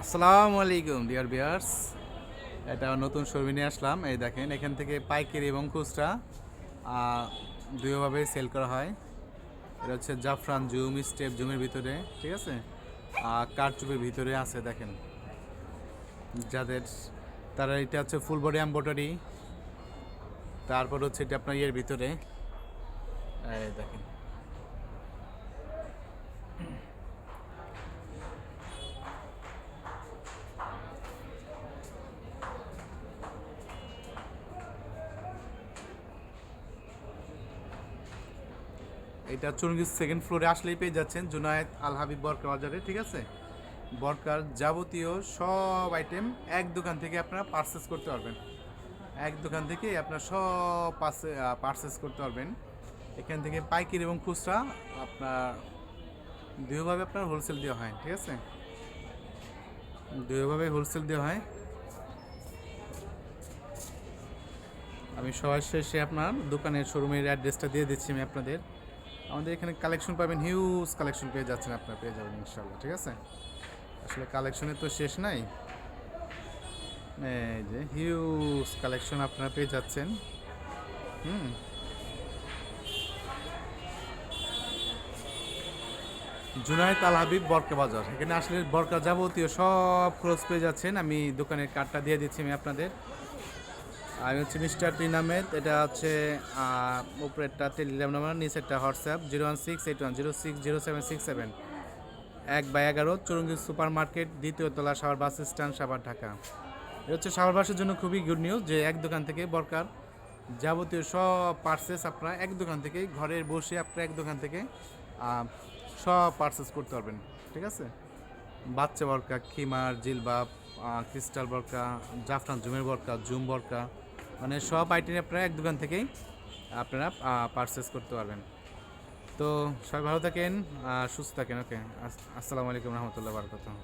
আসসালামু আলাইকুম ডিয়ার বিয়ার্স। এটা নতুন শোরুমে নিয়ে আসলাম। এই দেখেন, এখান থেকে পাইকারি এবং খুচরা দুইভাবে সেল করা হয়। এটা হচ্ছে জাফরান জুম, স্টেপ জুমের ভিতরে, ঠিক আছে, কারচুপের ভিতরে আছে। দেখেন যাদের, তারা এটা হচ্ছে ফুল বডি এমব্রয়ডারি। তারপর হচ্ছে এটা আপনার ইয়ের ভিতরে, এই দেখেন। এটা চুরঙ্গি সেকেন্ড ফ্লোরে আসলেই পেয়ে যাচ্ছেন জুনায়েদ আল হাবিব বরকা বাজারে, ঠিক আছে। বরকার যাবতীয় সব আইটেম এক দোকান থেকে আপনারা পারচেস করতে পারবেন। এক দোকান থেকে আপনার সব পারচেস করতে পারবেন। এখান থেকে পাইকারি এবং খুচরা আপনার দুইভাবে আপনার হোলসেল দেওয়া হয়, ঠিক আছে। দুইভাবে হোলসেল দেওয়া হয়। আমি সবার শেষে আপনার দোকানের শোরুমের অ্যাড্রেসটা দিয়ে দিচ্ছি আমি আপনাদের। আমাদের এখানে কালেকশন পাবেন, হিউজ কালেকশন পেয়ে যাচ্ছেন, আপনারা পেয়ে যাবেন ইনশাল্লাহ, ঠিক আছে। আসলে কালেকশনের তো শেষ নাই। এই যে হিউজ কালেকশন আপনারা পেয়ে যাচ্ছেন। হুম, জুনায়েদ আল হাবিব বরকা বাজার, এখানে আসলে বরকা যাবতীয় সব খরচ পেয়ে যাচ্ছেন। আমি দোকানের কার্ডটা দিয়ে দিচ্ছি আমি আপনাদের। আমি হচ্ছে মিস্টার তিন আহমেদ। এটা হচ্ছে উপরেরটা টেলিগ্রাম নাম্বার, নিচেরটা হোয়াটসঅ্যাপ 01681060767, 1/11 চুরুঙ্গি সুপার মার্কেট, দ্বিতীয় তলা, সাভার বাস স্ট্যান্ড, সাভার, ঢাকা। এটা হচ্ছে সাভার বাসের জন্য খুবই গুড নিউজ যে এক দোকান থেকে বরকার যাবতীয় সব পার্সেস আপনারা এক দোকান থেকেই ঘরে বসে আপনারা এক দোকান থেকে সব পার্সেস করতে পারবেন, ঠিক আছে। বাচ্চা বরকা, খিমার, জিলবাব, ক্রিস্টাল বরকা, জাফরান জুমের বরকা, জুম বরকা, মানে সব আইটেম আপনারা এক দোকান থেকেই আপনারা পারচেস করতে পারবেন। তো সবাই ভালো থাকেন, সুস্থ থাকেন। ওকে, আসসালামু আলাইকুম রহমতুল্লাহ বারকাতুহু।